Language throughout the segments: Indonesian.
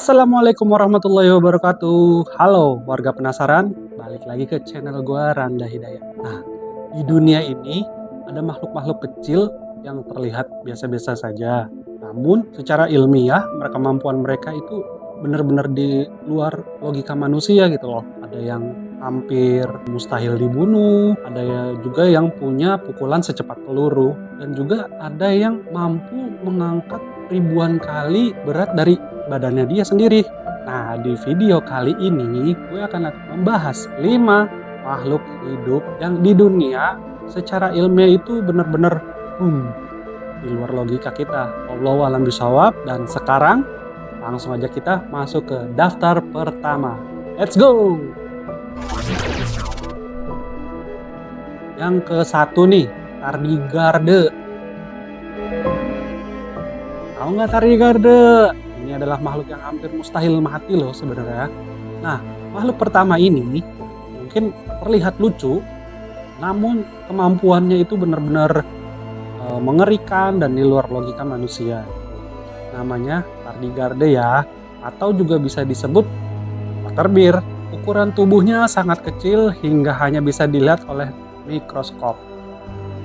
Assalamualaikum warahmatullahi wabarakatuh. Halo warga penasaran, balik lagi ke channel gua Randa Hidayat. Nah, di dunia ini ada makhluk-makhluk kecil yang terlihat biasa-biasa saja. Namun secara ilmiah kemampuan mereka itu benar-benar di luar logika manusia gitu loh. Ada yang hampir mustahil dibunuh, ada juga yang punya pukulan secepat peluru, dan juga ada yang mampu mengangkat ribuan kali berat dari badannya dia sendiri. Nah, di video kali ini gue akan membahas 5 makhluk hidup yang di dunia secara ilmiah itu benar-benar di luar logika kita. Wallahu a'lam bishawab. Dan sekarang langsung aja kita masuk ke daftar pertama. Let's go! Yang ke-1 nih, tardigrade. Tahu nggak tardigrade? Ini adalah makhluk yang hampir mustahil mati loh sebenarnya. Nah, makhluk pertama ini mungkin terlihat lucu, namun kemampuannya itu benar-benar mengerikan dan di luar logika manusia. Namanya tardigrade ya, atau juga bisa disebut water bear. Ukuran tubuhnya sangat kecil hingga hanya bisa dilihat oleh mikroskop.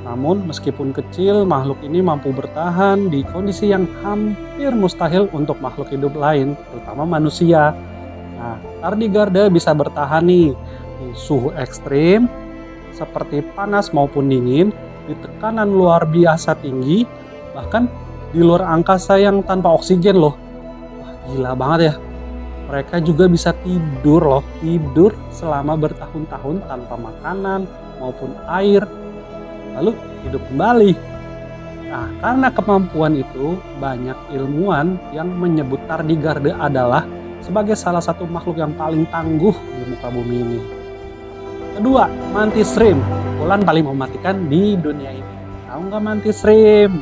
Namun meskipun kecil, makhluk ini mampu bertahan di kondisi yang hampir mustahil untuk makhluk hidup lain, terutama manusia. Nah, tardigrade bisa bertahan nih di suhu ekstrim seperti panas maupun dingin, di tekanan luar biasa tinggi, bahkan di luar angkasa yang tanpa oksigen loh. Wah, gila banget ya. Mereka juga bisa tidur selama bertahun-tahun tanpa makanan maupun air, lalu hidup kembali. Nah, karena kemampuan itu, banyak ilmuwan yang menyebut tardigrade adalah sebagai salah satu makhluk yang paling tangguh di muka bumi ini. Kedua, mantis shrimp, pukulan paling mematikan di dunia ini. Tahu nggak mantis shrimp?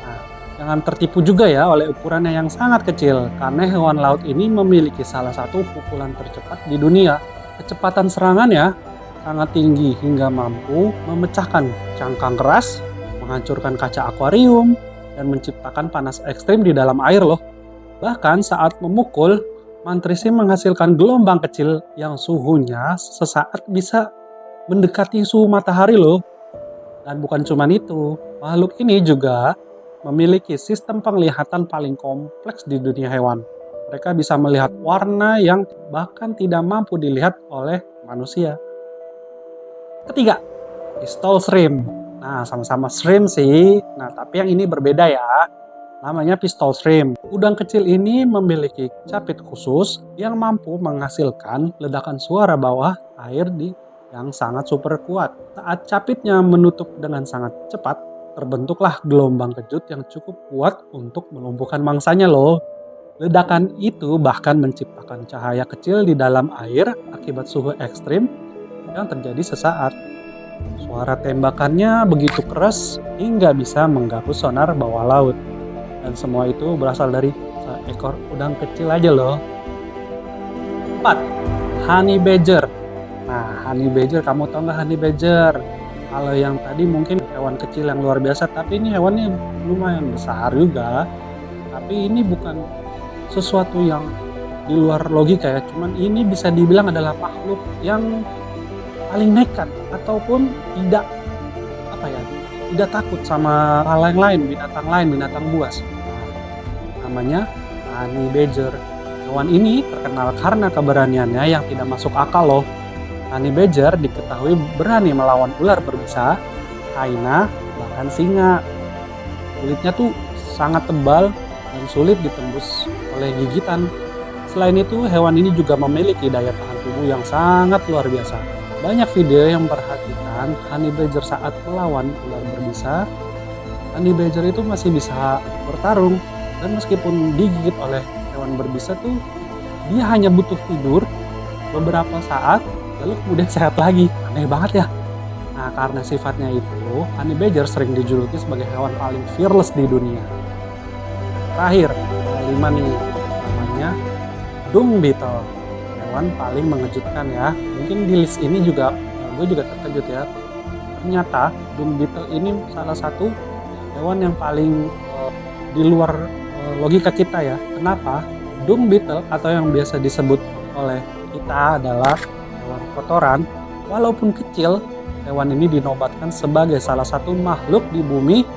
Nah, jangan tertipu juga ya oleh ukurannya yang sangat kecil, karena hewan laut ini memiliki salah satu pukulan tercepat di dunia. Kecepatan serangannya sangat tinggi hingga mampu memecahkan cangkang keras, menghancurkan kaca akuarium, dan menciptakan panas ekstrim di dalam air loh. Bahkan saat memukul, mantis shrimp menghasilkan gelombang kecil yang suhunya sesaat bisa mendekati suhu matahari loh. Dan bukan cuma itu, makhluk ini juga memiliki sistem penglihatan paling kompleks di dunia hewan. Mereka bisa melihat warna yang bahkan tidak mampu dilihat oleh manusia. Ketiga, pistol shrimp. Nah, sama-sama shrimp sih. Nah, tapi yang ini berbeda ya. Namanya pistol shrimp. Udang kecil ini memiliki capit khusus yang mampu menghasilkan ledakan suara bawah air yang sangat super kuat. Saat capitnya menutup dengan sangat cepat, terbentuklah gelombang kejut yang cukup kuat untuk melumpuhkan mangsanya loh. Ledakan itu bahkan menciptakan cahaya kecil di dalam air akibat suhu ekstrim yang terjadi sesaat. Suara tembakannya begitu keras hingga bisa mengganggu sonar bawah laut. Dan semua itu berasal dari seekor udang kecil aja loh. 4. Honey badger. Nah, honey badger, kamu tahu nggak honey badger? Kalau yang tadi mungkin hewan kecil yang luar biasa, tapi ini hewannya lumayan besar juga. Tapi ini bukan sesuatu yang di luar logika ya, cuman ini bisa dibilang adalah makhluk yang paling nekat ataupun tidak takut sama hal yang lain, binatang buas. Namanya honey badger. Hewan ini terkenal karena keberaniannya yang tidak masuk akal loh. Honey badger diketahui berani melawan ular berbisa, hyena, bahkan singa. Kulitnya tuh sangat tebal dan sulit ditembus oleh gigitan. Selain itu, hewan ini juga memiliki daya tahan tubuh yang sangat luar biasa. Banyak video yang memperhatikan honey badger saat melawan ular berbisa. Honey badger itu masih bisa bertarung, dan meskipun digigit oleh hewan berbisa tuh, dia hanya butuh tidur beberapa saat, lalu kemudian sehat lagi. Aneh banget ya. Nah, karena sifatnya itu, honey badger sering dijuluki sebagai hewan paling fearless di dunia. Terakhir, 5 nih, namanya dung beetle. Hewan paling mengejutkan ya. Mungkin di list ini juga gue juga terkejut ya. Ternyata dung beetle ini salah satu hewan yang paling di luar logika kita ya. Kenapa? Dung beetle atau yang biasa disebut oleh kita adalah hewan kotoran. Walaupun kecil, hewan ini dinobatkan sebagai salah satu makhluk di bumi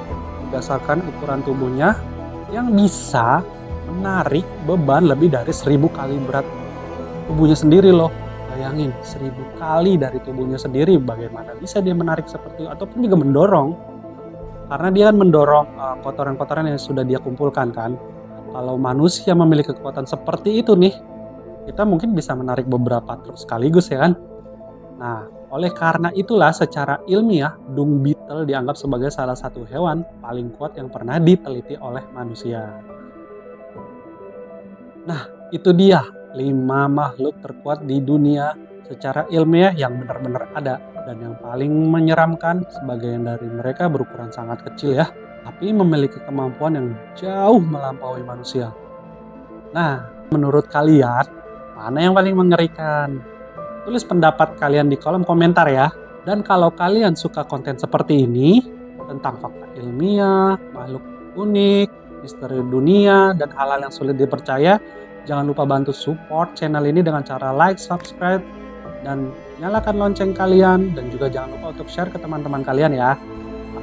berdasarkan ukuran tubuhnya yang bisa menarik beban lebih dari 1000 kali berat tubuhnya sendiri loh. Bayangin 1000 kali dari tubuhnya sendiri, bagaimana bisa dia menarik seperti itu, ataupun juga mendorong, karena dia kan mendorong kotoran-kotoran yang sudah dia kumpulkan kan. Kalau manusia memiliki kekuatan seperti itu nih, kita mungkin bisa menarik beberapa truk sekaligus ya kan. Nah, oleh karena itulah secara ilmiah dung beetle dianggap sebagai salah satu hewan paling kuat yang pernah diteliti oleh manusia. Nah, itu dia 5 makhluk terkuat di dunia secara ilmiah yang benar-benar ada, dan yang paling menyeramkan sebagian dari mereka berukuran sangat kecil ya, tapi memiliki kemampuan yang jauh melampaui manusia. Nah, menurut kalian mana yang paling mengerikan? Tulis pendapat kalian di kolom komentar ya. Dan kalau kalian suka konten seperti ini tentang fakta ilmiah, makhluk unik, misteri dunia, dan hal-hal yang sulit dipercaya, jangan lupa bantu support channel ini dengan cara like, subscribe, dan nyalakan lonceng kalian. Dan juga jangan lupa untuk share ke teman-teman kalian ya.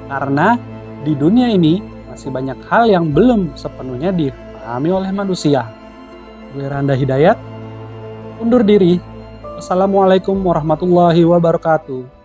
Karena di dunia ini masih banyak hal yang belum sepenuhnya dipahami oleh manusia. Gue Randa Hidayat, undur diri. Assalamualaikum warahmatullahi wabarakatuh.